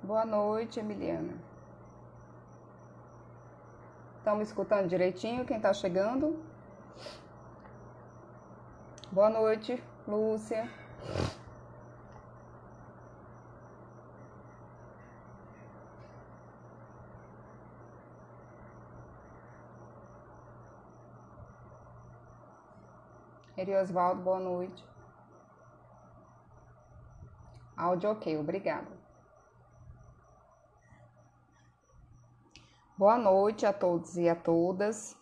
Boa noite, Emiliana. Estão me escutando direitinho? Quem está chegando? Boa noite, Lúcia. Eri Osvaldo, boa noite. Áudio ok, obrigada. Boa noite a todos e a todas.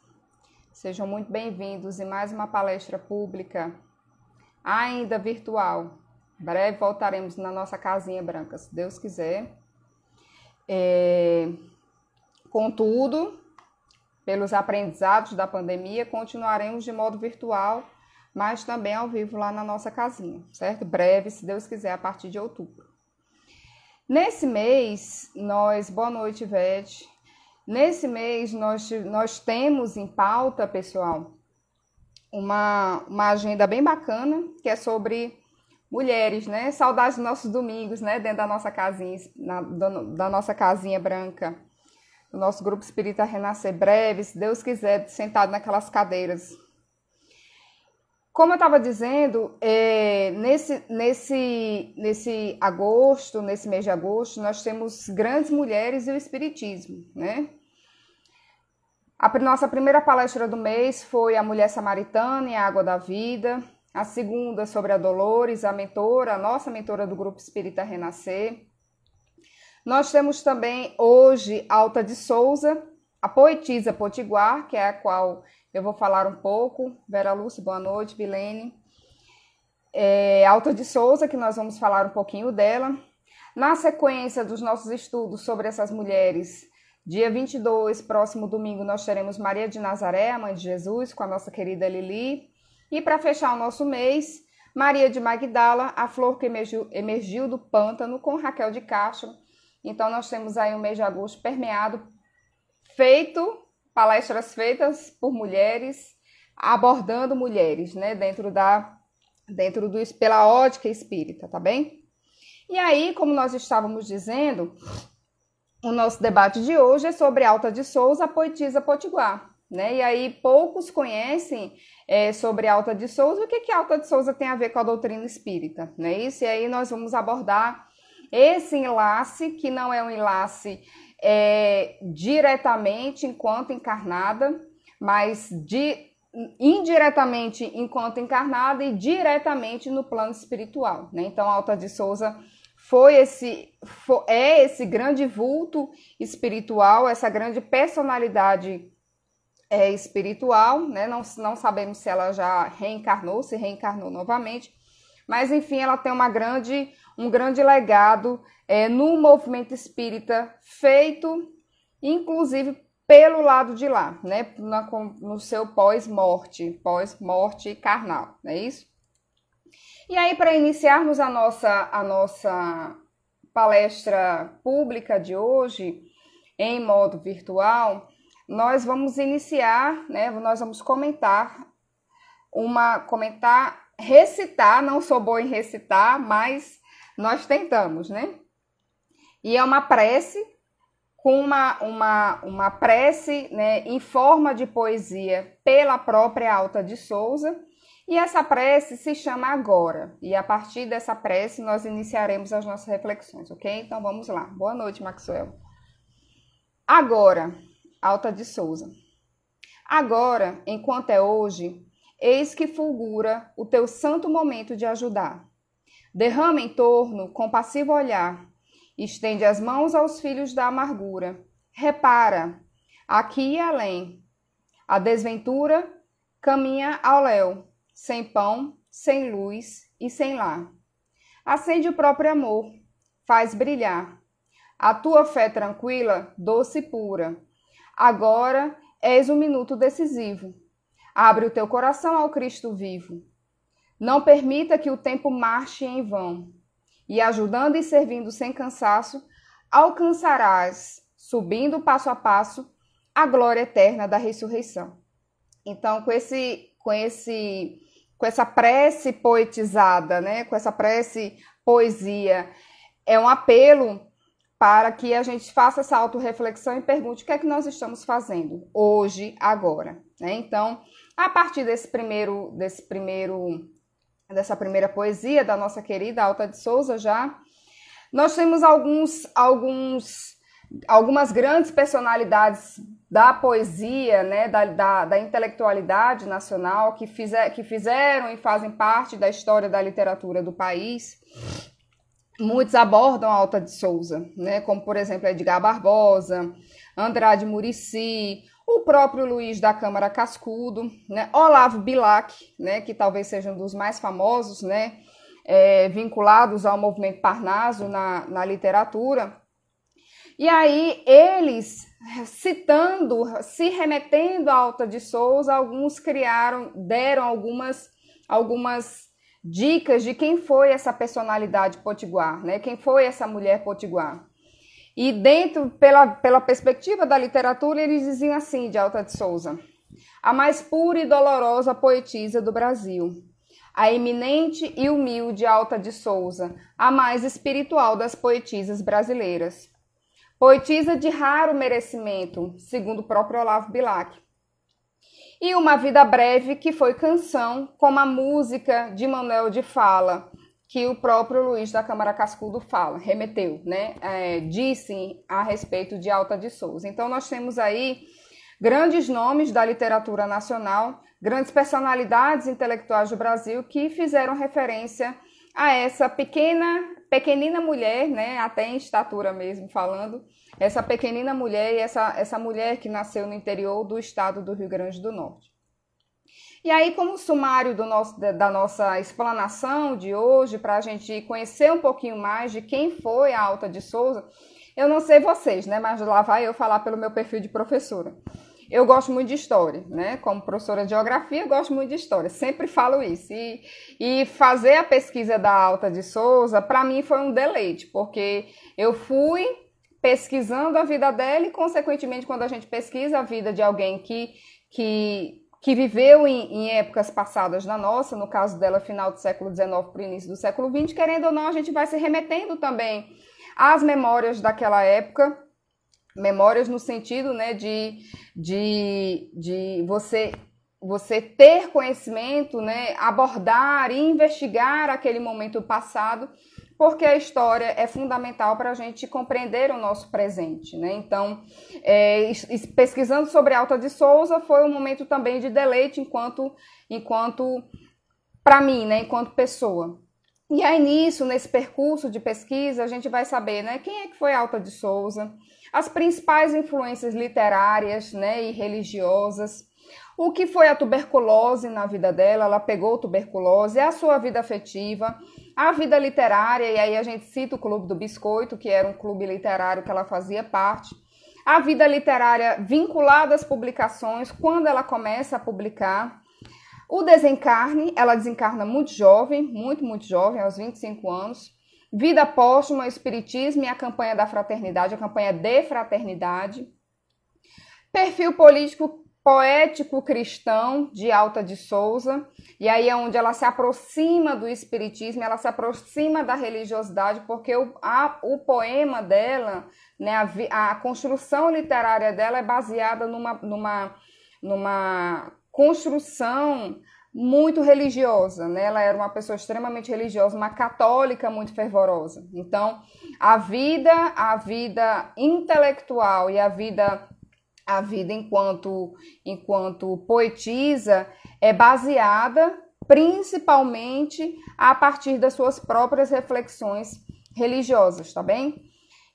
Sejam muito bem-vindos em mais uma palestra pública, ainda virtual. Em breve voltaremos na nossa casinha branca, se Deus quiser. Contudo, pelos aprendizados da pandemia, continuaremos de modo virtual, mas também ao vivo lá na nossa casinha, certo? Breve, se Deus quiser, a partir de outubro. Nesse mês, boa noite, Ivete. Nesse mês, nós temos em pauta, pessoal, uma agenda bem bacana, que é sobre mulheres, né? Saudades dos nossos domingos, né? Dentro da nossa casinha, da nossa casinha branca, do nosso grupo Espírita Renascer. Breve, se Deus quiser, sentado naquelas cadeiras. Como eu estava dizendo, nesse agosto, nesse mês de agosto, nós temos grandes mulheres e o Espiritismo, né? A nossa primeira palestra do mês foi a Mulher Samaritana e a Água da Vida. A segunda sobre a Dolores, a nossa mentora do Grupo Espírita Renascer. Nós temos também hoje Alta de Souza, a poetisa potiguar, que é a qual eu vou falar um pouco. Vera Lúcia, boa noite. Vilene. Alta de Souza, que nós vamos falar um pouquinho dela. Na sequência dos nossos estudos sobre essas mulheres, dia 22, próximo domingo, nós teremos Maria de Nazaré, a Mãe de Jesus, com a nossa querida Lili. E para fechar o nosso mês, Maria de Magdala, a flor que emergiu do pântano, com Raquel de Castro. Então, nós temos aí um mês de agosto permeado, palestras feitas por mulheres, abordando mulheres, né, pela ótica espírita, tá bem? E aí, como nós estávamos dizendo, o nosso debate de hoje é sobre Alta de Souza, a poetisa potiguar, né? E aí, poucos conhecem sobre Alta de Souza, o que Alta de Souza tem a ver com a doutrina espírita, né? Isso, e aí nós vamos abordar esse enlace, que não é um enlace diretamente enquanto encarnada, mas indiretamente enquanto encarnada e diretamente no plano espiritual, né? Então, Alta de Souza é esse grande vulto espiritual, essa grande personalidade espiritual, né? Não sabemos se ela já se reencarnou novamente, mas enfim, ela tem um grande legado no movimento espírita, feito inclusive pelo lado de lá, né? No seu pós-morte carnal, não é isso? E aí, para iniciarmos a nossa palestra pública de hoje, em modo virtual, nós vamos iniciar, né? Nós vamos recitar, não sou boa em recitar, mas nós tentamos, né? E é uma prece, com uma prece, né, em forma de poesia pela própria Alta de Souza, e essa prece se chama Agora, e a partir dessa prece nós iniciaremos as nossas reflexões, ok? Então vamos lá. Boa noite, Maxwell. Agora, Alta de Souza. Agora, enquanto é hoje, eis que fulgura o teu santo momento de ajudar. Derrama em torno compassivo olhar, estende as mãos aos filhos da amargura. Repara, aqui e além, a desventura caminha ao léu, sem pão, sem luz e sem lar. Acende o próprio amor, faz brilhar a tua fé tranquila, doce e pura. Agora és um minuto decisivo. Abre o teu coração ao Cristo vivo. Não permita que o tempo marche em vão. E ajudando e servindo sem cansaço, alcançarás, subindo passo a passo, a glória eterna da ressurreição. Então, com essa prece poetizada, né? Com essa prece poesia, é um apelo para que a gente faça essa autorreflexão e pergunte o que é que nós estamos fazendo hoje, agora, né? Então, a partir dessa primeira poesia da nossa querida Alta de Souza nós temos algumas grandes personalidades da poesia, né, da intelectualidade nacional que fizeram e fazem parte da história da literatura do país. Muitos abordam a Alta de Souza, né, como, por exemplo, Edgar Barbosa, Andrade Muricy, o próprio Luiz da Câmara Cascudo, né, Olavo Bilac, né, que talvez seja um dos mais famosos, né, vinculados ao movimento Parnaso na literatura. E aí eles, se remetendo à Alta de Souza, alguns deram algumas dicas de quem foi essa personalidade potiguar, né? Quem foi essa mulher potiguar. E pela perspectiva da literatura, eles diziam assim de Alta de Souza: a mais pura e dolorosa poetisa do Brasil, a eminente e humilde Alta de Souza, a mais espiritual das poetisas brasileiras. Poetisa de raro merecimento, segundo o próprio Olavo Bilac. E uma vida breve que foi canção, como a música de Manuel de Fala, que o próprio Luiz da Câmara Cascudo remeteu, né? Disse a respeito de Alta de Souza. Então nós temos aí grandes nomes da literatura nacional, grandes personalidades intelectuais do Brasil que fizeram referência a essa pequenina mulher, né, até em estatura mesmo falando, essa pequenina mulher e essa mulher que nasceu no interior do estado do Rio Grande do Norte. E aí, como sumário da nossa explanação de hoje, para a gente conhecer um pouquinho mais de quem foi a Alta de Souza, eu não sei vocês, né, mas lá vai eu falar pelo meu perfil de professora. Eu gosto muito de história, né? Como professora de geografia, eu gosto muito de história, sempre falo isso. E fazer a pesquisa da Alta de Souza, para mim, foi um deleite, porque eu fui pesquisando a vida dela e, consequentemente, quando a gente pesquisa a vida de alguém que viveu em épocas passadas da nossa, no caso dela, final do século XIX para o início do século XX, querendo ou não, a gente vai se remetendo também às memórias daquela época, memórias no sentido, né, de você ter conhecimento, né, abordar e investigar aquele momento passado, porque a história é fundamental para a gente compreender o nosso presente, né? Então, pesquisando sobre Alta de Souza foi um momento também de deleite enquanto para mim, né, enquanto pessoa. E aí nesse percurso de pesquisa, a gente vai saber, né, quem é que foi Alta de Souza, as principais influências literárias, né, e religiosas, o que foi a tuberculose na vida dela, ela pegou tuberculose, a sua vida afetiva, a vida literária, e aí a gente cita o Clube do Biscoito, que era um clube literário que ela fazia parte, a vida literária vinculada às publicações, quando ela começa a publicar, o desencarne, ela desencarna muito jovem, muito jovem, aos 25 anos, vida póstuma, o espiritismo e a campanha da fraternidade, a campanha de fraternidade, perfil político poético cristão de Alta de Souza, e aí é onde ela se aproxima do espiritismo, ela se aproxima da religiosidade, porque o poema dela, né, a construção literária dela é baseada numa construção muito religiosa, né? Ela era uma pessoa extremamente religiosa, uma católica muito fervorosa. Então, a vida intelectual e a vida enquanto poetisa é baseada principalmente a partir das suas próprias reflexões religiosas, tá bem?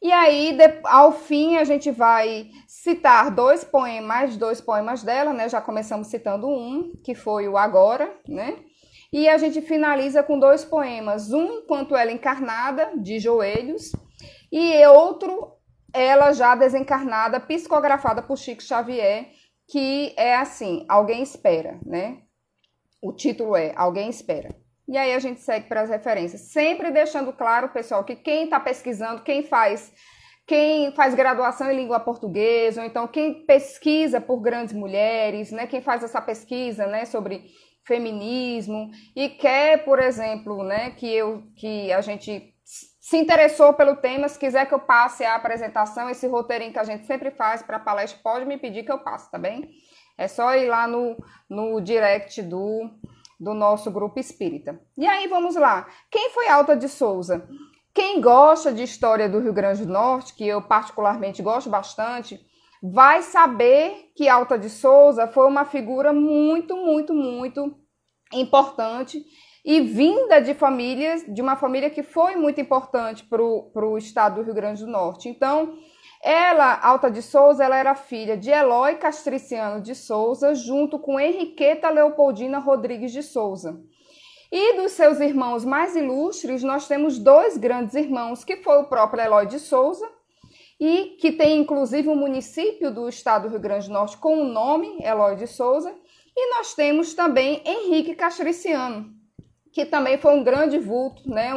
E aí, ao fim, a gente vai citar dois poemas dela, né? Já começamos citando um, que foi o Agora, né? E a gente finaliza com dois poemas, um enquanto ela encarnada, de joelhos, e outro, ela já desencarnada, psicografada por Chico Xavier, que é assim, Alguém Espera, né? O título é Alguém Espera. E aí a gente segue para as referências, sempre deixando claro, pessoal, que quem está pesquisando, quem faz graduação em língua portuguesa, ou então quem pesquisa por grandes mulheres, né, quem faz essa pesquisa, né, sobre feminismo e quer, por exemplo, né, que a gente se interessou pelo tema, se quiser que eu passe a apresentação, esse roteirinho que a gente sempre faz para palestra, pode me pedir que eu passe, tá bem? É só ir lá no direct do nosso grupo espírita. E aí, vamos lá. Quem foi Alta de Souza? Quem gosta de história do Rio Grande do Norte, que eu particularmente gosto bastante, vai saber que Alta de Souza foi uma figura muito, muito, muito importante e vinda de uma família que foi muito importante para o estado do Rio Grande do Norte. Então, ela, Alta de Souza, ela era filha de Eloy Castriciano de Souza, junto com Henriqueta Leopoldina Rodrigues de Souza. E dos seus irmãos mais ilustres, nós temos dois grandes irmãos, que foi o próprio Eloy de Souza, e que tem inclusive um município do estado do Rio Grande do Norte com o nome Eloy de Souza, e nós temos também Henrique Castriciano, que também foi um grande vulto, né?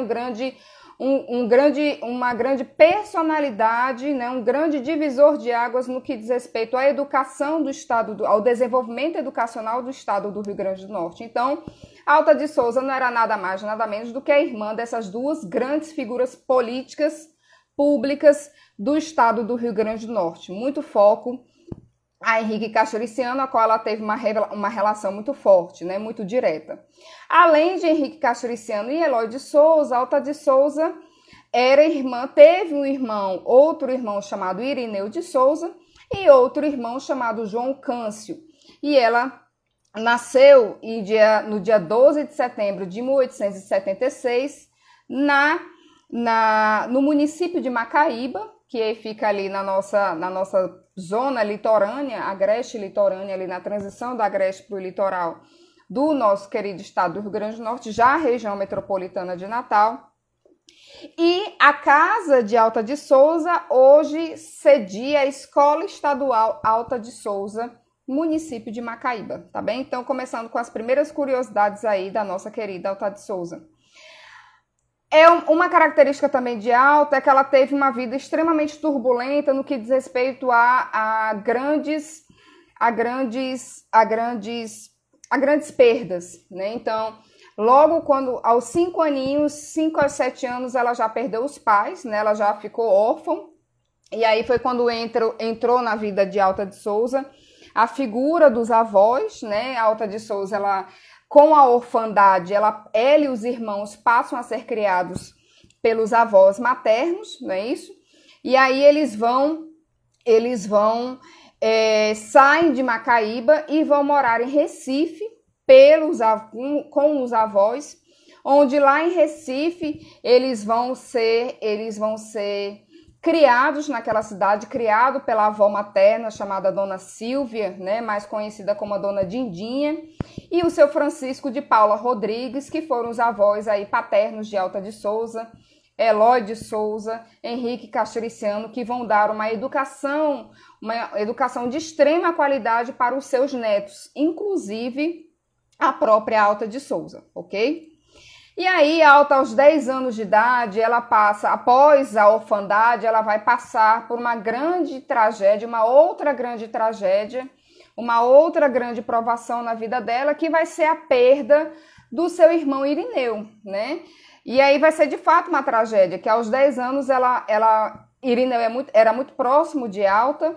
Uma grande personalidade, né? Um grande divisor de águas no que diz respeito à educação do estado, ao desenvolvimento educacional do estado do Rio Grande do Norte. Então, Alta de Souza não era nada mais, nada menos do que a irmã dessas duas grandes figuras políticas públicas do estado do Rio Grande do Norte. Muito foco a Henrique Castriciano, a qual ela teve uma relação muito forte, né, muito direta. Além de Henrique Castriciano e Eloy de Souza, Alta de Souza teve outro irmão chamado Irineu de Souza e outro irmão chamado João Câncio. E ela nasceu no dia 12 de setembro de 1876 no município de Macaíba, que fica ali na nossa zona litorânea, agreste litorânea, ali na transição da agreste para o litoral do nosso querido estado do Rio Grande do Norte, já a região metropolitana de Natal. E a Casa de Alta de Souza hoje cedia a Escola Estadual Alta de Souza, município de Macaíba, tá bem? Então, começando com as primeiras curiosidades aí da nossa querida Alta de Souza. Uma característica também de Alta é que ela teve uma vida extremamente turbulenta no que diz respeito a grandes perdas, né? Então, logo quando, aos 5 a 7 anos, ela já perdeu os pais, né? Ela já ficou órfã, e aí foi quando entrou na vida de Alta de Souza a figura dos avós, né? A Alta de Souza, com a orfandade, ela e os irmãos passam a ser criados pelos avós maternos, não é isso? E aí eles saem de Macaíba e vão morar em Recife com os avós, onde lá em Recife eles vão ser criados naquela cidade, criado pela avó materna chamada Dona Silvia, né, mais conhecida como a Dona Dindinha, e o seu Francisco de Paula Rodrigues, que foram os avós aí paternos de Alta de Souza, Eloy de Souza, Henrique Castriciano, que vão dar uma educação de extrema qualidade para os seus netos, inclusive a própria Alta de Souza, ok? E aí, Alta, aos 10 anos de idade, ela passa, após a orfandade, ela vai passar por uma grande tragédia, uma outra grande provação na vida dela, que vai ser a perda do seu irmão Irineu, né? E aí vai ser de fato uma tragédia, que aos 10 anos Irineu era muito próximo de Alta,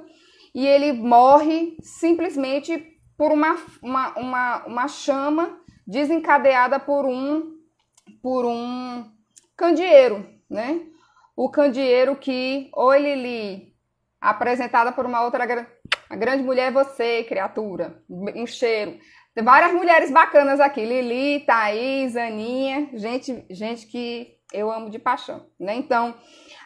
e ele morre simplesmente por uma chama desencadeada por um candeeiro, né? O candeeiro que, oi Lili, apresentada por uma grande mulher, você, criatura, um cheiro. Tem várias mulheres bacanas aqui, Lili, Thaís, Aninha, gente que eu amo de paixão, né? Então,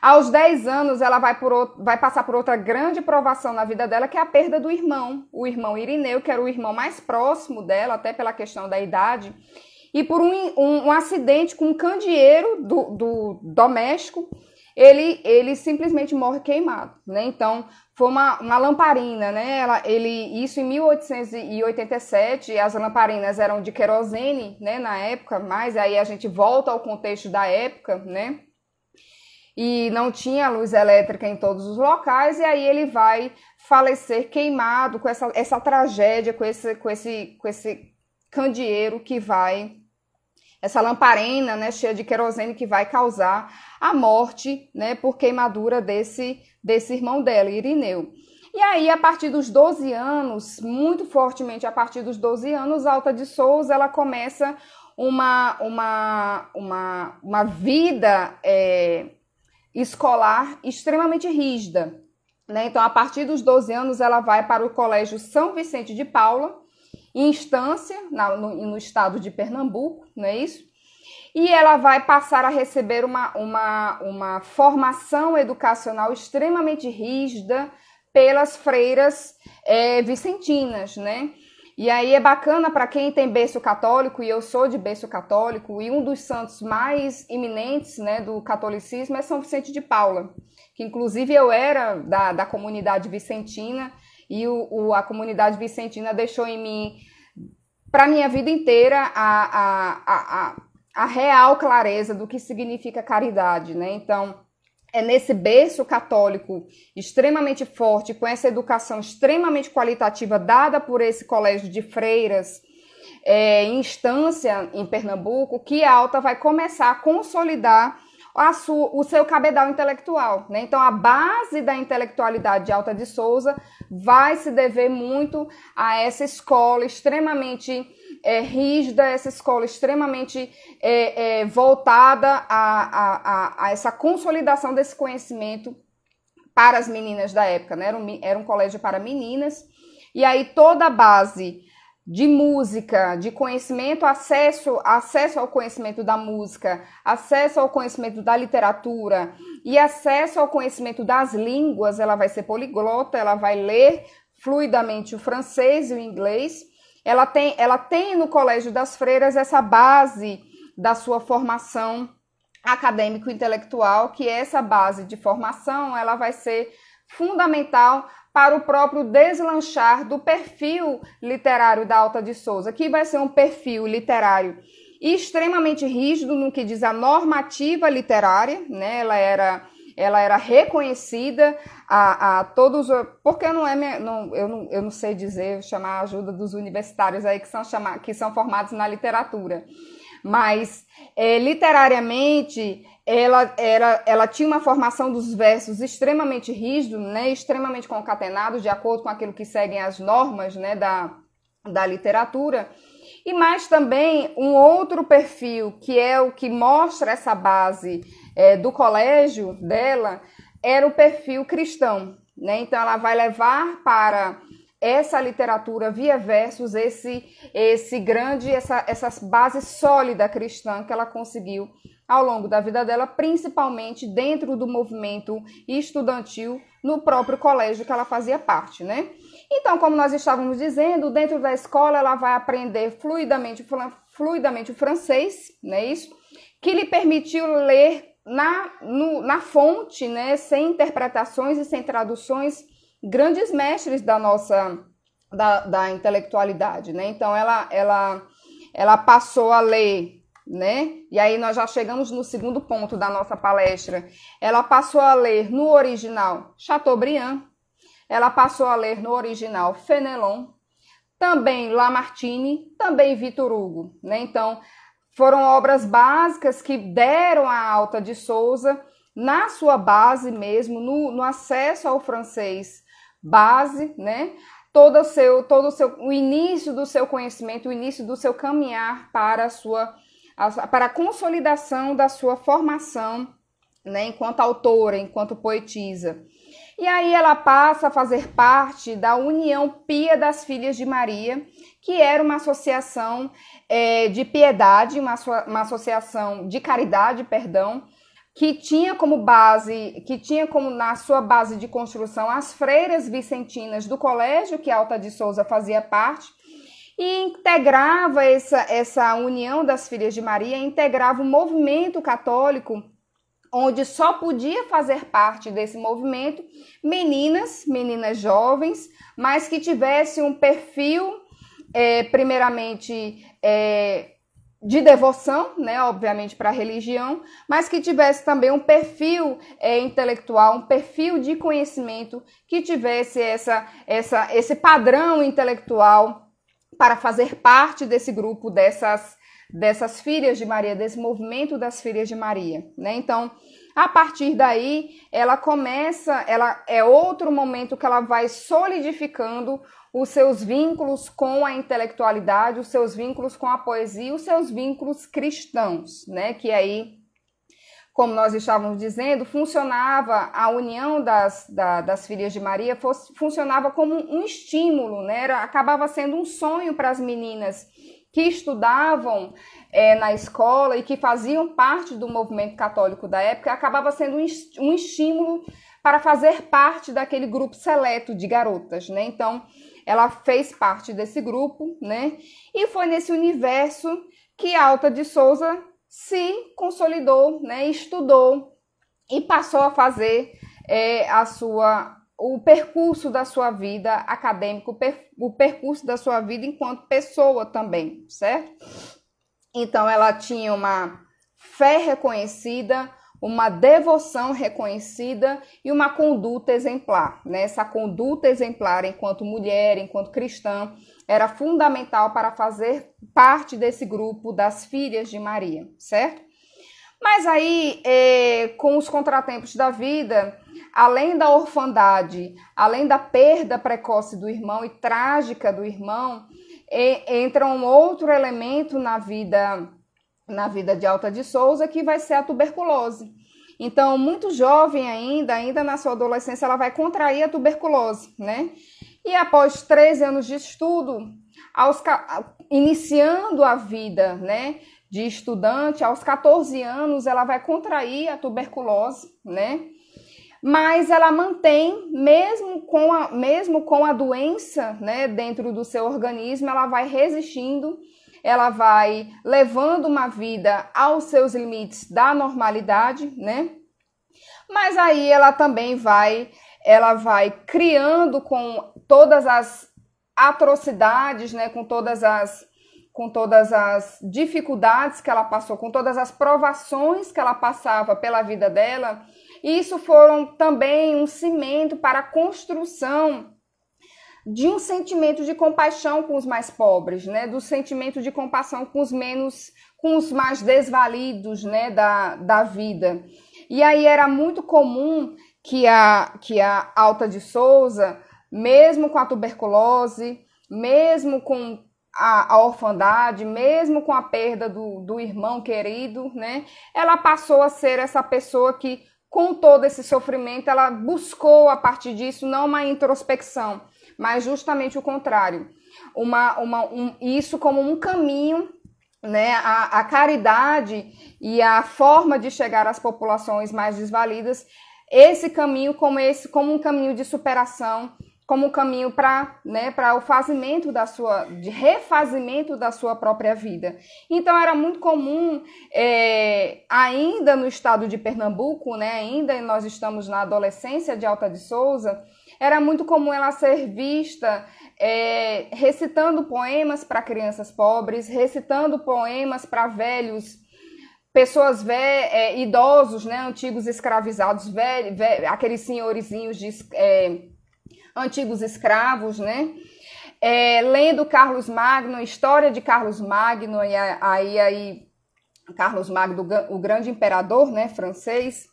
aos 10 anos, ela vai passar por outra grande provação na vida dela, que é a perda do irmão, o irmão Irineu, que era o irmão mais próximo dela, até pela questão da idade, e por um acidente com um candeeiro do doméstico, ele simplesmente morre queimado, né? Então, foi uma lamparina, né? Isso em 1887, as lamparinas eram de querosene, né, na época, mas aí a gente volta ao contexto da época, né? E não tinha luz elétrica em todos os locais, e aí ele vai falecer queimado com essa tragédia, com esse candeeiro que vai essa lamparina, né, cheia de querosene que vai causar a morte, né, por queimadura desse irmão dela, Irineu. E aí, a partir dos 12 anos, muito fortemente a partir dos 12 anos, Alta de Souza, ela começa uma vida escolar extremamente rígida, né? Então, a partir dos 12 anos, ela vai para o Colégio São Vicente de Paula, em Estância, no estado de Pernambuco, não é isso? E ela vai passar a receber uma formação educacional extremamente rígida pelas freiras vicentinas, né? E aí é bacana para quem tem berço católico, e eu sou de berço católico, e um dos santos mais iminentes, né, do catolicismo é São Vicente de Paula, que inclusive eu era da comunidade vicentina, e a comunidade vicentina deixou em mim, para minha vida inteira, a real clareza do que significa caridade, né? Então, é nesse berço católico extremamente forte, com essa educação extremamente qualitativa dada por esse colégio de freiras em Estância, em Pernambuco, que a Alta vai começar a consolidar o seu cabedal intelectual, né? Então, a base da intelectualidade de Alta de Souza vai se dever muito a essa escola extremamente rígida, essa escola extremamente voltada a essa consolidação desse conhecimento para as meninas da época, né? Era um colégio para meninas, e aí toda a base de música, de conhecimento, acesso ao conhecimento da música, acesso ao conhecimento da literatura e acesso ao conhecimento das línguas. Ela vai ser poliglota, ela vai ler fluidamente o francês e o inglês. Ela tem no Colégio das Freiras essa base da sua formação acadêmico-intelectual, que essa base de formação ela vai ser fundamental para o próprio deslanchar do perfil literário da Alta de Souza, que vai ser um perfil literário extremamente rígido no que diz a normativa literária, né? Ela era reconhecida a todos, porque eu não sei dizer, chamar a ajuda dos universitários aí que são formados na literatura, mas literariamente ela tinha uma formação dos versos extremamente rígido, né, extremamente concatenados, de acordo com aquilo que seguem as normas, né, da literatura. E mais também um outro perfil, que é o que mostra essa base do colégio dela, era o perfil cristão, né? Então ela vai levar para essa literatura via versos essa base sólida cristã que ela conseguiu ao longo da vida dela, principalmente dentro do movimento estudantil no próprio colégio que ela fazia parte, né? Então, como nós estávamos dizendo, dentro da escola ela vai aprender fluidamente o francês, né? Isso, que lhe permitiu ler na fonte, né? Sem interpretações e sem traduções, grandes mestres da intelectualidade, né? Então, ela passou a ler, né? E aí nós já chegamos no segundo ponto da nossa palestra. Ela passou a ler no original Chateaubriand, ela passou a ler no original Fenelon, também Lamartine, também Victor Hugo, né? Então, foram obras básicas que deram à Alta de Souza, na sua base mesmo, no acesso ao francês base, né? O início do seu conhecimento, o início do seu caminhar para a consolidação da sua formação, né, enquanto autora, enquanto poetisa. E aí ela passa a fazer parte da União Pia das Filhas de Maria, que era uma associação de piedade, uma associação de caridade, perdão, que tinha como na sua base de construção as freiras vicentinas do colégio que Alta de Souza fazia parte, e integrava essa União das Filhas de Maria, integrava o movimento católico, onde só podia fazer parte desse movimento meninas jovens, mas que tivessem um perfil, primeiramente, de devoção, né, obviamente para a religião, mas que tivesse também um perfil intelectual, um perfil de conhecimento, que tivesse esse padrão intelectual para fazer parte desse grupo, dessas filhas de Maria, desse movimento das filhas de Maria, né? Então, a partir daí, ela é outro momento que ela vai solidificando os seus vínculos com a intelectualidade, os seus vínculos com a poesia, os seus vínculos cristãos, né? Que aí, como nós estávamos dizendo, funcionava a união das filhas de Maria, funcionava como um estímulo, né? Acabava sendo um sonho para as meninas que estudavam na escola e que faziam parte do movimento católico da época, acabava sendo um estímulo para fazer parte daquele grupo seleto de garotas, né? Então, ela fez parte desse grupo, né? E foi nesse universo que Alta de Souza se consolidou, né? Estudou e passou a fazer o percurso da sua vida acadêmica, o percurso da sua vida enquanto pessoa também, certo? Então, ela tinha uma fé reconhecida, uma devoção reconhecida e uma conduta exemplar, né? Essa conduta exemplar enquanto mulher, enquanto cristã, era fundamental para fazer parte desse grupo das filhas de Maria, certo? Mas aí, com os contratempos da vida, além da orfandade, além da perda precoce do irmão e trágica do irmão, entra um outro elemento na vida de Alta de Souza, que vai ser a tuberculose. Então, muito jovem ainda na sua adolescência, ela vai contrair a tuberculose, né? E após 13 anos de estudo, iniciando a vida, né, de estudante, aos 14 anos, ela vai contrair a tuberculose, né? Mas ela mantém, mesmo com a doença, né, dentro do seu organismo, ela vai resistindo, ela vai levando uma vida aos seus limites da normalidade, né? Mas aí ela também vai criando com todas as atrocidades, né, com todas as dificuldades que ela passou, com todas as provações que ela passava pela vida dela, e isso foram também um cimento para a construção de um sentimento de compaixão com os mais pobres, né? Do sentimento de compaixão com os mais desvalidos, né, da vida. E aí era muito comum que a Alta de Souza, mesmo com a tuberculose, mesmo com a orfandade, mesmo com a perda do irmão querido, né, ela passou a ser essa pessoa que, com todo esse sofrimento, ela buscou a partir disso não uma introspecção, mas justamente o contrário, isso como um caminho, né, a caridade e a forma de chegar às populações mais desvalidas, esse caminho como um caminho de superação, como um caminho para o refazimento da sua própria vida. Então era muito comum, ainda no estado de Pernambuco, né, ainda nós estamos na adolescência de Alta de Souza, era muito comum ela ser vista recitando poemas para crianças pobres, recitando poemas para velhos, pessoas idosos, né, antigos escravizados, aqueles senhorizinhos antigos escravos, né? Lendo Carlos Magno, história de Carlos Magno, e aí Carlos Magno, o grande imperador, né, francês,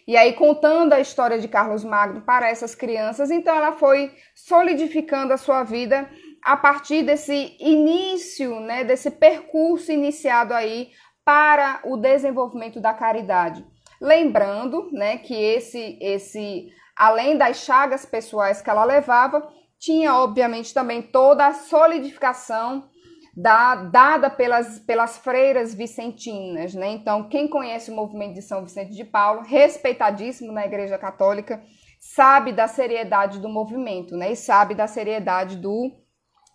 e aí contando a história de Carlos Magno para essas crianças. Então ela foi solidificando a sua vida a partir desse início, né, desse percurso iniciado aí para o desenvolvimento da caridade. Lembrando, né, que esse além das chagas pessoais que ela levava, tinha obviamente também toda a solidificação dada pelas freiras vicentinas, né? Então, quem conhece o movimento de São Vicente de Paulo, respeitadíssimo na Igreja Católica, sabe da seriedade do movimento, né? E sabe da seriedade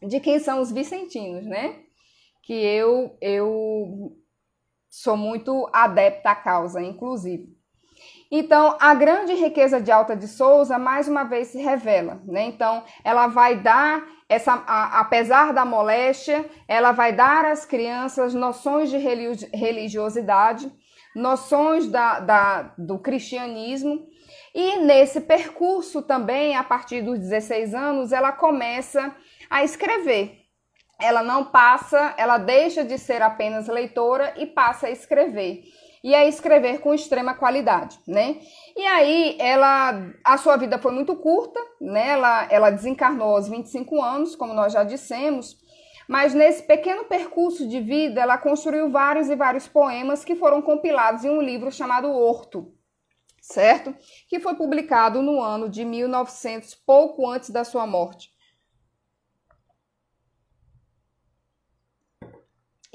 de quem são os vicentinos, né? Que eu sou muito adepta à causa, inclusive. Então, a grande riqueza de Alta de Souza, mais uma vez, se revela, né? Então, ela vai dar, apesar da moléstia, ela vai dar às crianças noções de religiosidade, noções do cristianismo, e nesse percurso também, a partir dos 16 anos, ela começa a escrever. ela não passa, ela deixa de ser apenas leitora e passa a escrever. E a escrever com extrema qualidade, né? E aí, a sua vida foi muito curta, né? Ela desencarnou aos 25 anos, como nós já dissemos, mas nesse pequeno percurso de vida, ela construiu vários e vários poemas que foram compilados em um livro chamado Horto, certo? Que foi publicado no ano de 1900, pouco antes da sua morte.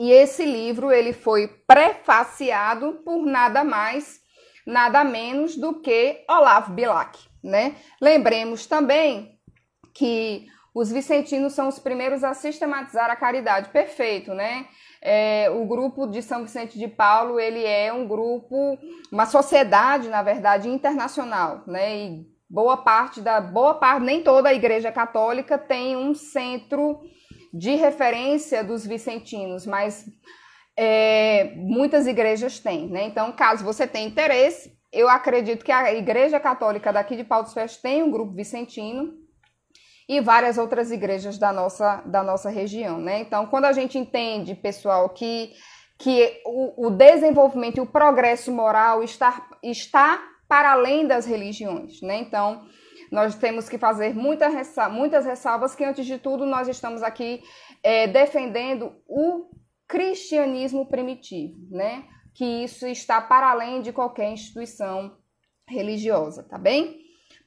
E esse livro ele foi prefaciado por nada mais, nada menos do que Olavo Bilac, né? Lembremos também que os vicentinos são os primeiros a sistematizar a caridade. Perfeito, né? O grupo de São Vicente de Paulo, ele é um grupo, uma sociedade, na verdade, internacional, né? E boa parte, nem toda a Igreja Católica tem um centro de referência dos vicentinos, mas muitas igrejas têm, né? Então, caso você tenha interesse, eu acredito que a Igreja Católica daqui de Pau dos Ferros tem um grupo vicentino e várias outras igrejas da nossa região, né? Então, quando a gente entende, pessoal, que o desenvolvimento e o progresso moral está para além das religiões, né? Então, nós temos que fazer muitas ressalvas que, antes de tudo, nós estamos aqui defendendo o cristianismo primitivo, né? Que isso está para além de qualquer instituição religiosa, tá bem?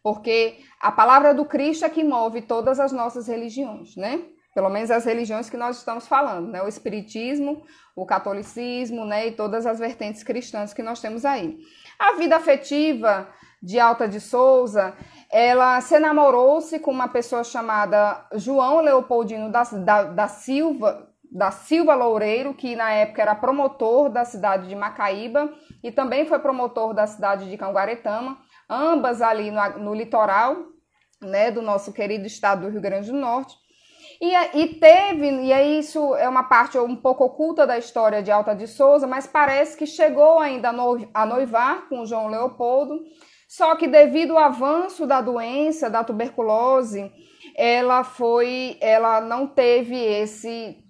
Porque a palavra do Cristo é que move todas as nossas religiões, né? Pelo menos as religiões que nós estamos falando, né? O espiritismo, o catolicismo, né? E todas as vertentes cristãs que nós temos aí. A vida afetiva de Alta de Souza, ela se namorou-se com uma pessoa chamada João Leopoldino da Silva Loureiro, que na época era promotor da cidade de Macaíba e também foi promotor da cidade de Canguaretama, ambas ali no litoral, né, do nosso querido estado do Rio Grande do Norte. E aí isso é uma parte um pouco oculta da história de Alta de Souza, mas parece que chegou ainda a noivar com o João Leopoldo, só que devido ao avanço da doença, da tuberculose, ela não teve esse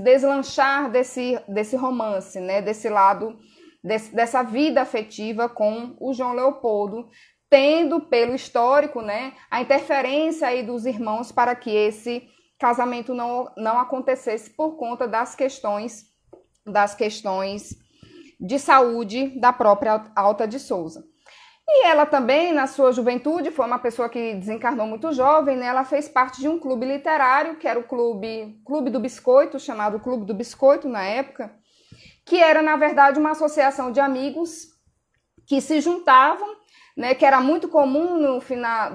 deslanchar desse romance, né, desse lado, dessa vida afetiva com o João Leopoldo, tendo pelo histórico, né, a interferência aí dos irmãos para que esse casamento não acontecesse por conta das questões de saúde da própria Alta de Souza. E ela também, na sua juventude, foi uma pessoa que desencarnou muito jovem, né? Ela fez parte de um clube literário, que era o Clube do Biscoito, chamado Clube do Biscoito na época, que era, na verdade, uma associação de amigos que se juntavam, né? Que era muito comum no final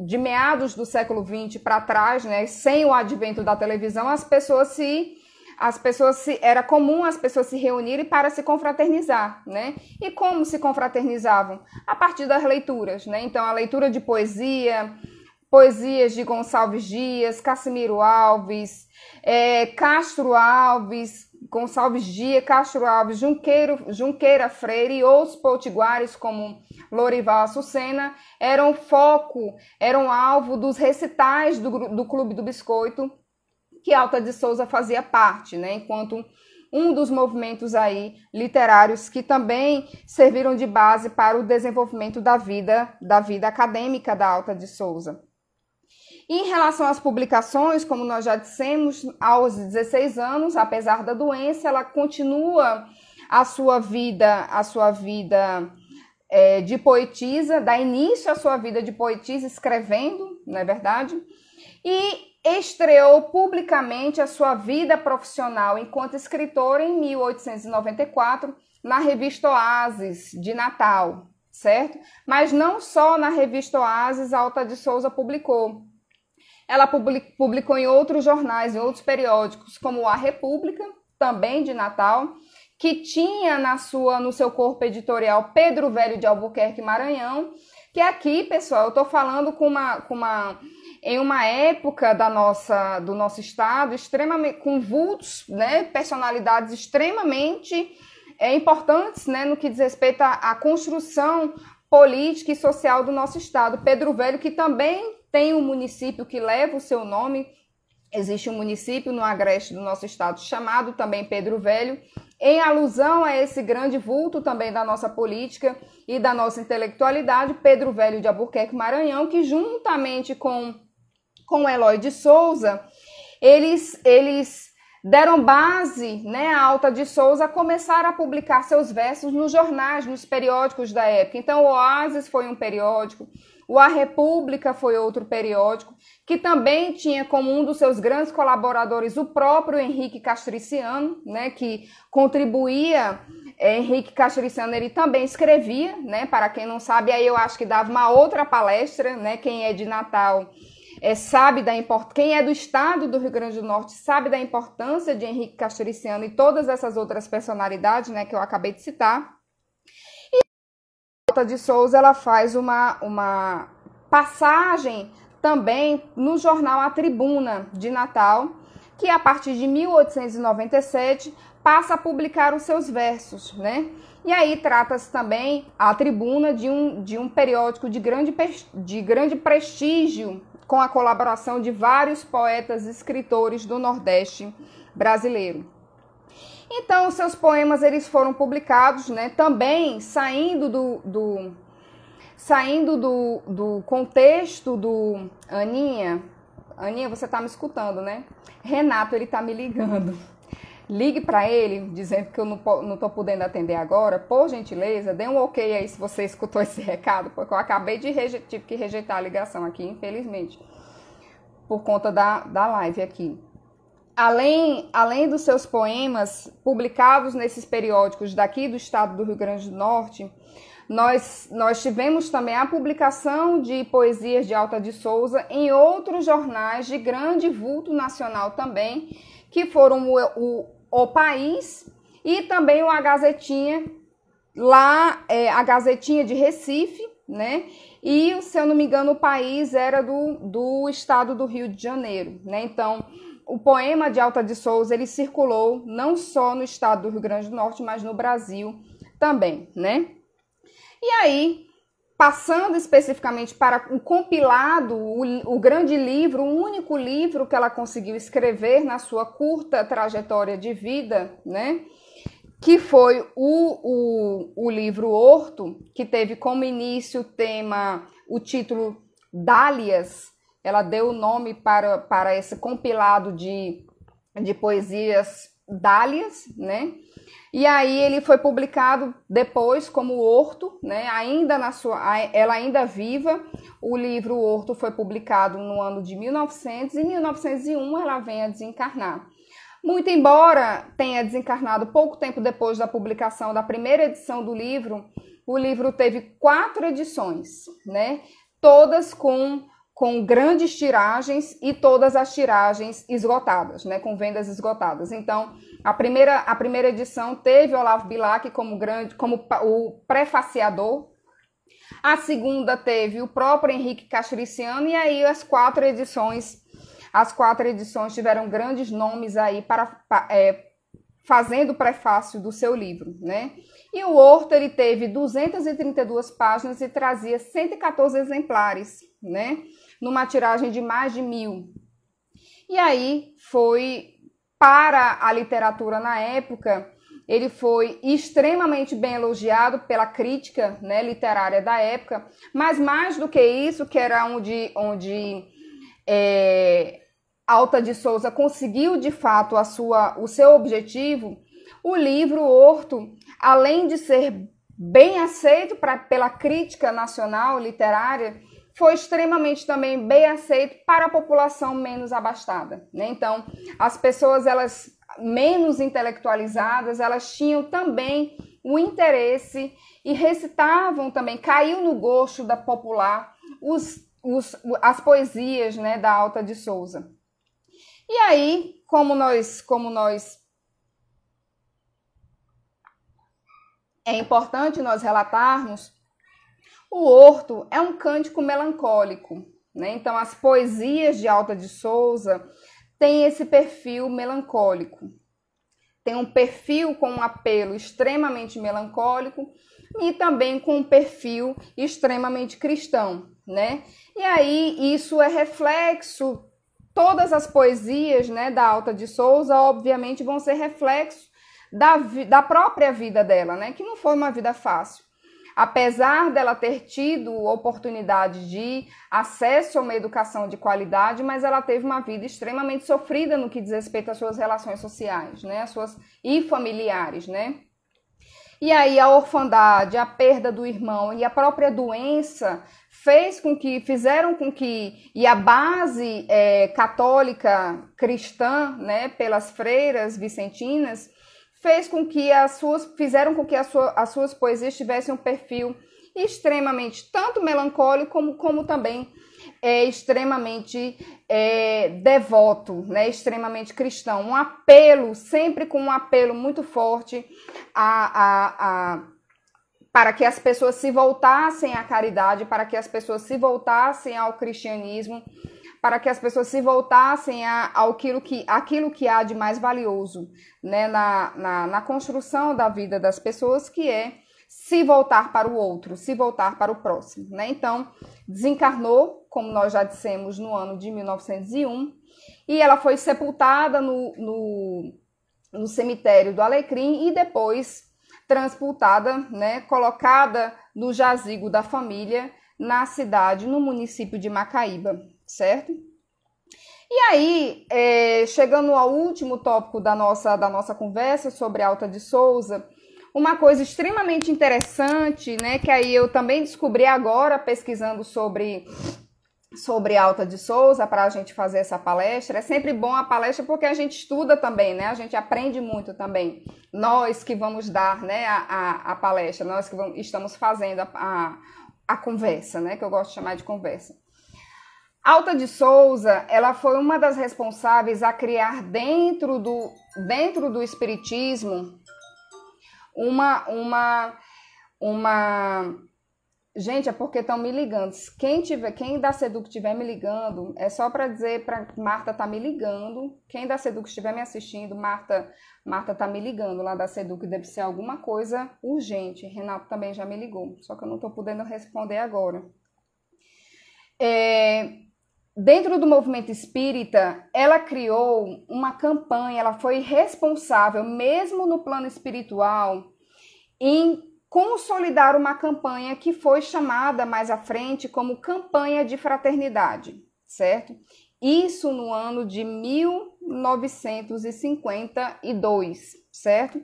de meados do século XX para trás, né? Sem o advento da televisão, era comum as pessoas se reunirem para se confraternizar, né? E como se confraternizavam? A partir das leituras, né? Então, a leitura de poesias de Gonçalves Dias, Cassimiro Alves, Castro Alves, Gonçalves Dias, Castro Alves, Junqueira Freire e outros potiguares como Lorival Açucena eram alvo dos recitais do Clube do Biscoito, que Alta de Souza fazia parte, né? Enquanto um dos movimentos aí literários que também serviram de base para o desenvolvimento da vida acadêmica da Alta de Souza. E em relação às publicações, como nós já dissemos, aos 16 anos, apesar da doença, ela continua a sua vida de poetisa, dá início à sua vida de poetisa escrevendo, não é verdade? E estreou publicamente a sua vida profissional enquanto escritora em 1894 na revista Oasis de Natal, certo? Mas não só na revista Oasis a Alta de Souza publicou. Ela publicou em outros jornais, em outros periódicos, como A República, também de Natal, que tinha no seu corpo editorial Pedro Velho de Albuquerque, Maranhão, que aqui, pessoal, eu estou falando em uma época do nosso estado, extremamente com vultos, né, personalidades extremamente importantes, né, no que diz respeito à construção política e social do nosso estado. Pedro Velho, que também tem um município que leva o seu nome, Existe um município no agreste do nosso estado chamado também Pedro Velho, em alusão a esse grande vulto também da nossa política e da nossa intelectualidade, Pedro Velho de Albuquerque, Maranhão, que juntamente com Eloy de Souza, eles deram base, né, a Alta de Souza a começar a publicar seus versos nos jornais, nos periódicos da época. Então, o Oasis foi um periódico, o A República foi outro periódico, que também tinha como um dos seus grandes colaboradores o próprio Henrique Castriciano, né, que contribuía. Henrique Castriciano, ele também escrevia, né, para quem não sabe, aí eu acho que dava uma outra palestra, né, quem é de Natal sabe da importância, quem é do estado do Rio Grande do Norte sabe da importância de Henrique Castriciano e todas essas outras personalidades, né, que eu acabei de citar. E a Alta de Souza, ela faz uma passagem também no jornal A Tribuna de Natal, que a partir de 1897 passa a publicar os seus versos, né? E aí trata-se também a Tribuna de um periódico de grande prestígio, com a colaboração de vários poetas e escritores do Nordeste brasileiro. Então, os seus poemas eles foram publicados, né, também saindo do contexto do... Aninha, você está me escutando, né? Renato, ele está me ligando. Ligue para ele, dizendo que eu não estou podendo atender agora. Por gentileza, dê um ok aí se você escutou esse recado, porque eu acabei tive que rejeitar a ligação aqui, infelizmente, por conta da live aqui. Além dos seus poemas publicados nesses periódicos daqui do estado do Rio Grande do Norte, nós tivemos também a publicação de poesias de Alta de Souza em outros jornais de grande vulto nacional também, que foram o País e também a Gazetinha, a Gazetinha de Recife, né? E, se eu não me engano, o País era do estado do Rio de Janeiro, né? Então, o poema de Alta de Souza, ele circulou não só no estado do Rio Grande do Norte, mas no Brasil também, né? E aí, passando especificamente para o compilado, o grande livro, o único livro que ela conseguiu escrever na sua curta trajetória de vida, né? Que foi o livro Horto, que teve como início o título Dálias. Ela deu o nome para esse compilado de poesias Dálias, né? E aí ele foi publicado depois como Horto, né? Ela ainda viva. O livro Horto foi publicado no ano de 1900 e em 1901 ela vem a desencarnar. Muito embora tenha desencarnado pouco tempo depois da publicação da primeira edição do livro, o livro teve 4 edições, né? Todas com grandes tiragens e todas as tiragens esgotadas, né? Com vendas esgotadas. Então, a primeira edição teve Olavo Bilac como o prefaciador. A segunda teve o próprio Henrique Castriciano, e aí as 4 edições tiveram grandes nomes aí fazendo o prefácio do seu livro, né? E o Horto, ele teve 232 páginas e trazia 114 exemplares, né? Numa tiragem de mais de 1000. E aí para a literatura na época, ele foi extremamente bem elogiado pela crítica, né, literária da época, mas mais do que isso, que era onde Alta de Souza conseguiu de fato o seu objetivo, o livro Horto, além de ser bem aceito pela crítica nacional literária, foi extremamente também bem aceito para a população menos abastada, né? Então, as pessoas menos intelectualizadas, elas tinham também o interesse e recitavam também, caiu no gosto da popular as poesias, né, da Alta de Souza. E aí, como nós é importante nós relatarmos, o Horto é um cântico melancólico, né? Então, as poesias de Alta de Souza têm esse perfil melancólico. Tem um perfil com um apelo extremamente melancólico e também com um perfil extremamente cristão, né? E aí, isso é reflexo todas as poesias, né, da Alta de Souza, obviamente, vão ser reflexo da própria vida dela, né, que não foi uma vida fácil. Apesar dela ter tido oportunidade de acesso a uma educação de qualidade, mas ela teve uma vida extremamente sofrida no que diz respeito às suas relações sociais, né, e familiares, né. E aí a orfandade, a perda do irmão e a própria doença fizeram com que, e a base católica cristã, né, pelas freiras vicentinas, fizeram com que as suas poesias tivessem um perfil extremamente tanto melancólico como também extremamente devoto, né, extremamente cristão, um apelo, sempre com um apelo muito forte para que as pessoas se voltassem à caridade, para que as pessoas se voltassem ao cristianismo, para que as pessoas se voltassem àquilo que há de mais valioso, né, na construção da vida das pessoas, que é se voltar para o outro, se voltar para o próximo, né? Então, desencarnou, como nós já dissemos, no ano de 1901, e ela foi sepultada no cemitério do Alecrim e depois transportada, né, colocada no jazigo da família na cidade, no município de Macaíba, certo? E aí, chegando ao último tópico da nossa conversa sobre Alta de Souza, uma coisa extremamente interessante, né, que aí eu também descobri agora pesquisando sobre Alta de Souza para a gente fazer essa palestra. É sempre bom a palestra porque a gente estuda também, né? A gente aprende muito também. Nós que vamos dar, né, a palestra, nós que estamos fazendo a conversa, né, que eu gosto de chamar de conversa. Alta de Souza, ela foi uma das responsáveis a criar dentro do espiritismo Gente, é porque estão me ligando. Quem da Seduc estiver me ligando, é só para dizer para Marta tá me ligando. Quem da Seduc estiver me assistindo, Marta tá me ligando lá da Seduc, deve ser alguma coisa urgente. Renato também já me ligou, só que eu não estou podendo responder agora. Dentro do movimento espírita, ela criou uma campanha, ela foi responsável, mesmo no plano espiritual, em consolidar uma campanha que foi chamada mais à frente como campanha de fraternidade, certo? Isso no ano de 1952, certo?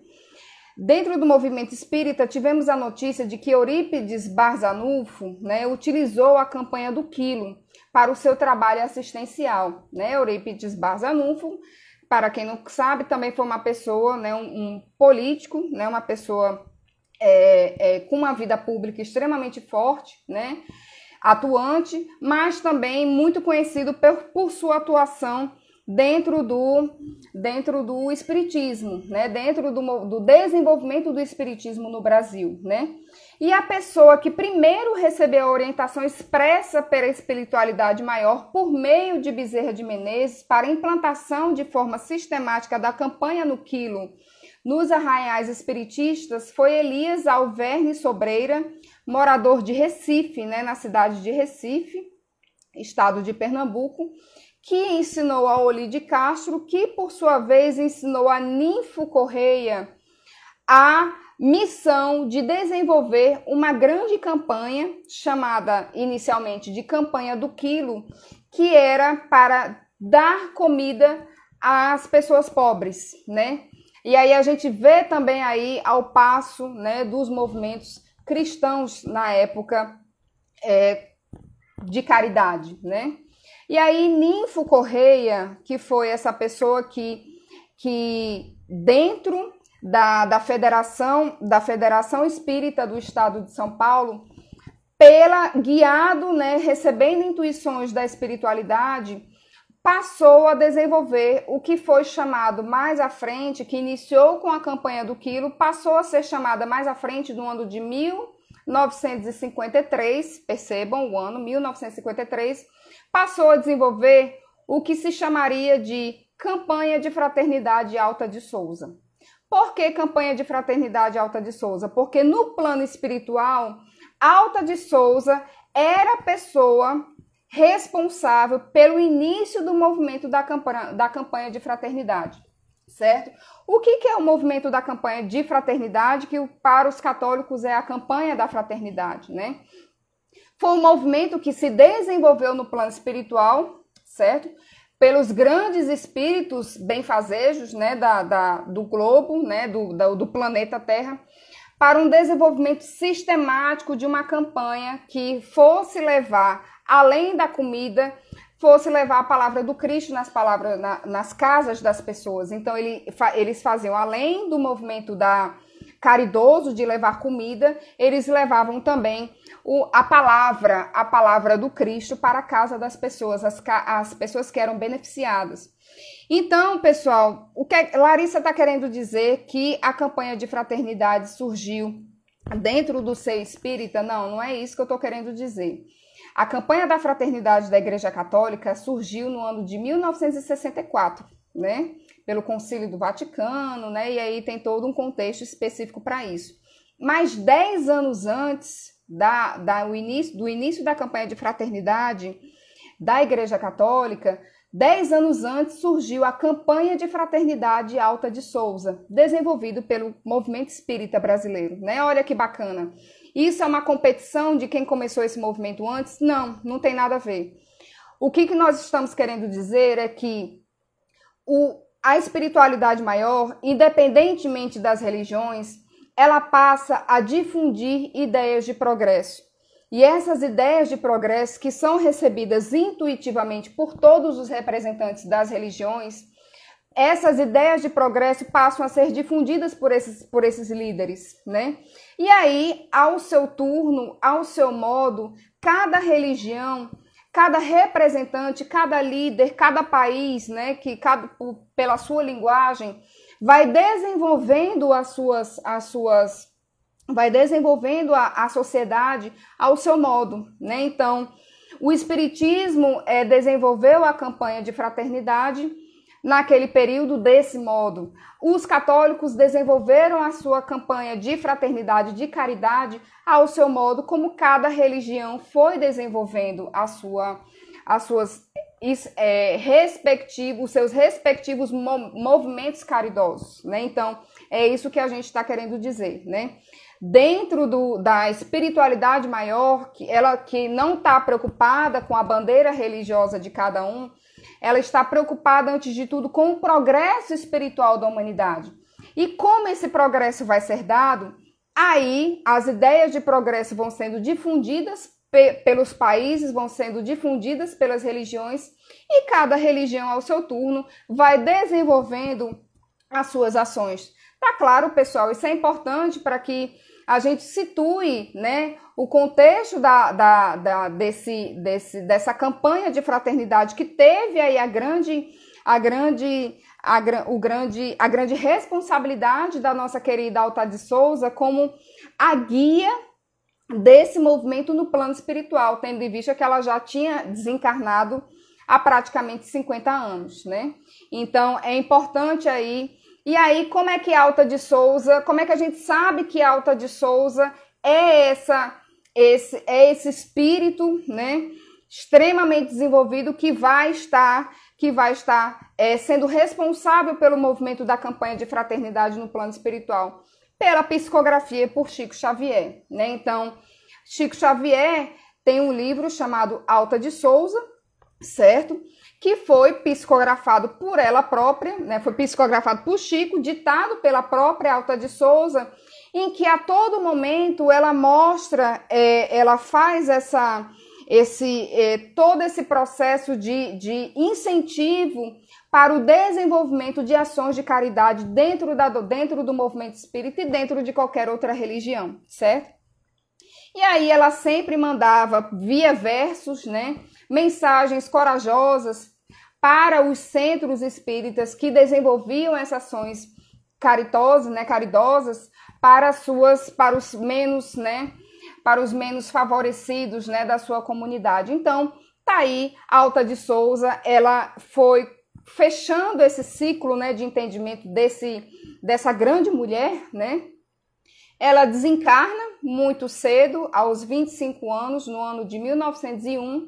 Dentro do movimento espírita, tivemos a notícia de que Eurípides Barzanufo, né, utilizou a campanha do quilo para o seu trabalho assistencial, né? Eurípides Barzanufo, para quem não sabe, também foi uma pessoa, né, um político, né, uma pessoa com uma vida pública extremamente forte, né, atuante, mas também muito conhecido por sua atuação dentro do espiritismo, né, dentro do desenvolvimento do espiritismo no Brasil, né? E a pessoa que primeiro recebeu a orientação expressa pela espiritualidade maior por meio de Bezerra de Menezes para a implantação de forma sistemática da campanha no quilo nos arraiais espiritistas foi Elias Alverne Sobreira, morador de Recife, né, na cidade de Recife, estado de Pernambuco, que ensinou a Oli de Castro, que por sua vez ensinou a Ninfo Correia a missão de desenvolver uma grande campanha, chamada inicialmente de Campanha do Quilo, que era para dar comida às pessoas pobres, né? E aí a gente vê também aí ao passo, né, dos movimentos cristãos na época de caridade, né? E aí Ninfo Correia, que foi essa pessoa que dentro da Federação Espírita do Estado de São Paulo, guiado, né, recebendo intuições da espiritualidade, passou a desenvolver o que foi chamado mais à frente, que iniciou com a campanha do quilo, passou a ser chamada mais à frente no ano de 1953, percebam o ano, 1953, passou a desenvolver o que se chamaria de Campanha de Fraternidade Alta de Souza. Por que Campanha de Fraternidade Alta de Souza? Porque no plano espiritual, Alta de Souza era a pessoa responsável pelo início do movimento da campanha de fraternidade, certo? O que é o movimento da campanha de fraternidade, que para os católicos é a campanha da fraternidade, né? Foi um movimento que se desenvolveu no plano espiritual, certo? Pelos grandes espíritos benfazejos, né, do globo, né, do planeta Terra, para um desenvolvimento sistemático de uma campanha que fosse levar, além da comida, fosse levar a palavra do Cristo nas casas das pessoas. Então, eles faziam, além do movimento caridoso de levar comida, eles levavam também a palavra do Cristo para a casa das pessoas, as pessoas que eram beneficiadas. Então, pessoal, o que Larissa está querendo dizer que a campanha de fraternidade surgiu dentro do ser espírita? Não é isso que eu estou querendo dizer. A campanha da fraternidade da Igreja Católica surgiu no ano de 1964, né? Pelo Concílio do Vaticano, né? E aí tem todo um contexto específico para isso. Mas 10 anos antes do início da campanha de fraternidade da Igreja Católica, 10 anos antes surgiu a campanha de fraternidade Alta de Souza, desenvolvido pelo movimento espírita brasileiro, né? Olha que bacana. Isso é uma competição de quem começou esse movimento antes? Não tem nada a ver. O que nós estamos querendo dizer é que a espiritualidade maior, independentemente das religiões, ela passa a difundir ideias de progresso. E essas ideias de progresso, que são recebidas intuitivamente por todos os representantes das religiões, essas ideias de progresso passam a ser difundidas por esses líderes, né? E aí, ao seu turno, ao seu modo, cada religião, cada representante, cada líder, cada país, né, pela sua linguagem, vai desenvolvendo vai desenvolvendo a sociedade ao seu modo, né? Então, o Espiritismo desenvolveu a campanha de fraternidade naquele período desse modo. Os católicos desenvolveram a sua campanha de fraternidade, de caridade, ao seu modo, como cada religião foi desenvolvendo os seus respectivos movimentos caridosos, né? Então, é isso que a gente está querendo dizer, né? Dentro da espiritualidade maior, que não está preocupada com a bandeira religiosa de cada um, ela está preocupada, antes de tudo, com o progresso espiritual da humanidade. E como esse progresso vai ser dado, aí as ideias de progresso vão sendo difundidas pelos países, vão sendo difundidas pelas religiões, e cada religião, ao seu turno, vai desenvolvendo as suas ações. Tá claro, pessoal, isso é importante para que a gente situe, né, o contexto dessa campanha de fraternidade que teve aí a grande responsabilidade da nossa querida Alta de Souza como a guia desse movimento no plano espiritual, tendo em vista que ela já tinha desencarnado há praticamente 50 anos, né? Então, é importante aí. E aí, como é que Alta de Souza, como é que a gente sabe que Alta de Souza é esse espírito, né, extremamente desenvolvido que vai estar sendo responsável pelo movimento da campanha de fraternidade no plano espiritual? Pela psicografia por Chico Xavier, né? Então, Chico Xavier tem um livro chamado Alta de Souza, certo? Que foi psicografado por ela própria, né? Foi psicografado por Chico, ditado pela própria Alta de Souza, em que a todo momento ela mostra, ela faz todo esse processo de incentivo para o desenvolvimento de ações de caridade dentro do movimento espírita e dentro de qualquer outra religião, certo? E aí ela sempre mandava, via versos, né, mensagens corajosas para os centros espíritas que desenvolviam essas ações caritosas, né, caridosas para os menos favorecidos, né, da sua comunidade. Então, tá aí Alta de Souza, ela foi fechando esse ciclo, né, de entendimento dessa grande mulher, né? Ela desencarna muito cedo, aos 25 anos, no ano de 1901,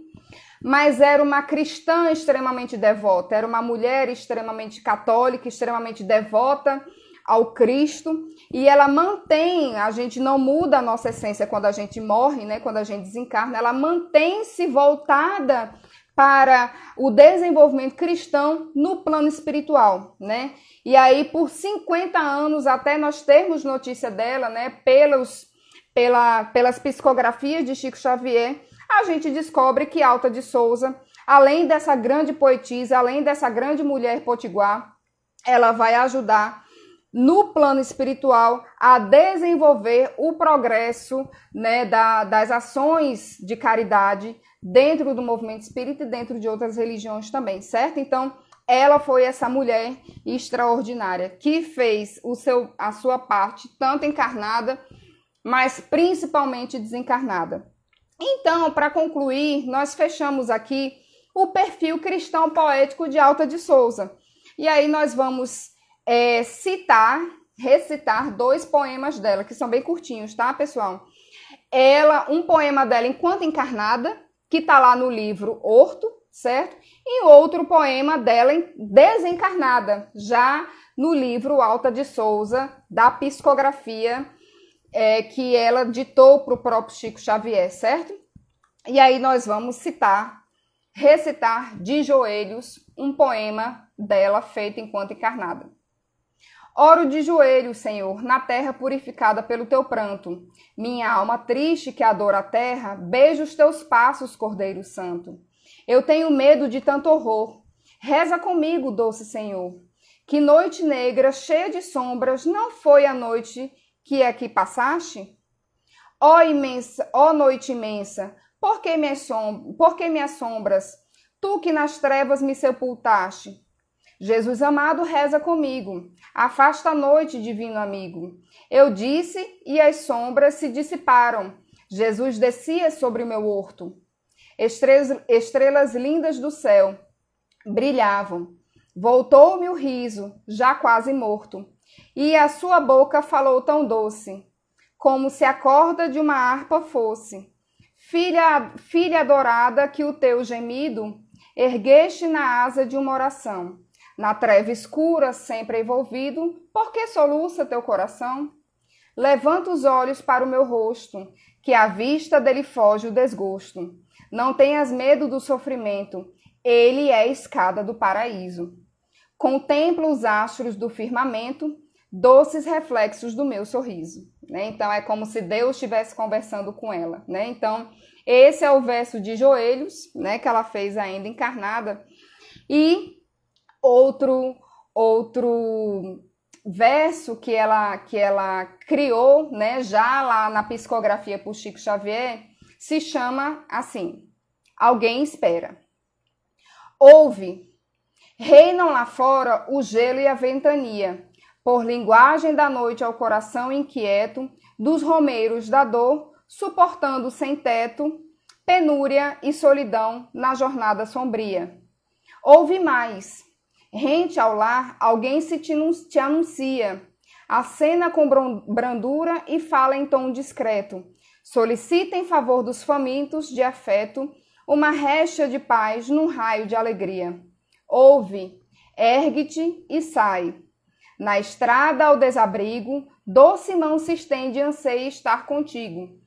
mas era uma cristã extremamente devota, era uma mulher extremamente católica, extremamente devota ao Cristo, e ela mantém, a gente não muda a nossa essência quando a gente morre, né, quando a gente desencarna, ela mantém-se voltada para o desenvolvimento cristão no plano espiritual, né? E aí, por 50 anos, até nós termos notícia dela, né, pelas psicografias de Chico Xavier, a gente descobre que Alta de Souza, além dessa grande poetisa, além dessa grande mulher potiguar, ela vai ajudar no plano espiritual a desenvolver o progresso, né, das ações de caridade dentro do movimento espírita e dentro de outras religiões também, certo? Então, ela foi essa mulher extraordinária que fez a sua parte, tanto encarnada, mas principalmente desencarnada. Então, para concluir, nós fechamos aqui o perfil cristão poético de Alta de Souza. E aí nós vamos recitar 2 poemas dela, que são bem curtinhos, tá, pessoal? Um poema dela enquanto encarnada, que tá lá no livro Horto, certo? E outro poema dela desencarnada, já no livro Alta de Souza, da psicografia que ela ditou para o próprio Chico Xavier, certo? E aí nós vamos recitar de joelhos um poema dela feito enquanto encarnada. Oro de joelhos, Senhor, na terra purificada pelo teu pranto. Minha alma triste que adora a terra, beija os teus passos, Cordeiro Santo. Eu tenho medo de tanto horror. Reza comigo, doce Senhor. Que noite negra, cheia de sombras, não foi a noite que aqui passaste? Ó noite imensa, por que me assombras? Tu que nas trevas me sepultaste. Jesus amado, reza comigo. Afasta a noite, divino amigo. Eu disse e as sombras se dissiparam. Jesus descia sobre o meu horto. Estrelas lindas do céu brilhavam. Voltou-me o riso, já quase morto. E a sua boca falou tão doce, como se a corda de uma harpa fosse. Filha adorada, que o teu gemido ergueste na asa de uma oração. Na treva escura, sempre envolvido, por que soluça teu coração? Levanta os olhos para o meu rosto, que à vista dele foge o desgosto. Não tenhas medo do sofrimento, ele é a escada do paraíso. Contempla os astros do firmamento, doces reflexos do meu sorriso. Né? Então, é como se Deus estivesse conversando com ela. Né? Então, esse é o verso de joelhos, né, que ela fez ainda encarnada. E outro verso que ela criou, né, já lá na psicografia por Chico Xavier, se chama assim: Alguém espera. Ouve, reinam lá fora o gelo e a ventania, por linguagem da noite ao coração inquieto, dos romeiros da dor, suportando sem teto, penúria e solidão na jornada sombria. Ouve mais, rente ao lar, alguém te anuncia, acena com brandura e fala em tom discreto, solicita em favor dos famintos de afeto uma réstea de paz num raio de alegria. Ouve, ergue-te e sai. Na estrada ao desabrigo, doce mão se estende e anseia estar contigo,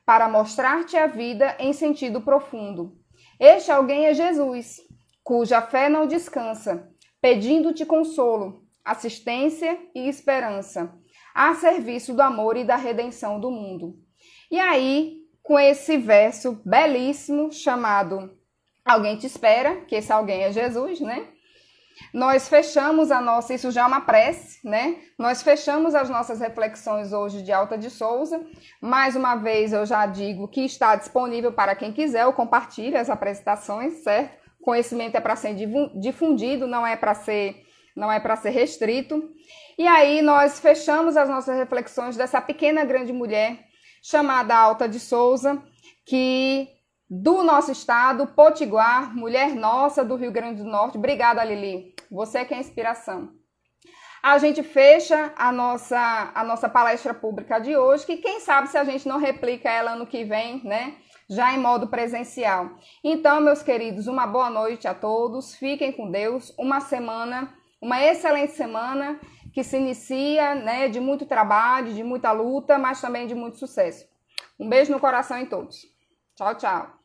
para mostrar-te a vida em sentido profundo. Este alguém é Jesus, cuja fé não descansa, pedindo-te consolo, assistência e esperança, a serviço do amor e da redenção do mundo. E aí, com esse verso belíssimo chamado Alguém te espera, que esse alguém é Jesus, né? Nós fechamos isso já é uma prece, né? Nós fechamos as nossas reflexões hoje de Alta de Souza. Mais uma vez eu já digo que está disponível para quem quiser, eu compartilho as apresentações, certo? Conhecimento é para ser difundido, não é para ser restrito. E aí nós fechamos as nossas reflexões dessa pequena grande mulher chamada Alta de Souza, que do nosso estado, Potiguar, mulher nossa do Rio Grande do Norte. Obrigada, Lili. Você que é a inspiração. A gente fecha a nossa palestra pública de hoje, que quem sabe se a gente não replica ela ano que vem, né? já em modo presencial. Então, meus queridos, uma boa noite a todos, fiquem com Deus, uma excelente semana que se inicia, né, de muito trabalho, de muita luta, mas também de muito sucesso. Um beijo no coração em todos. Tchau, tchau.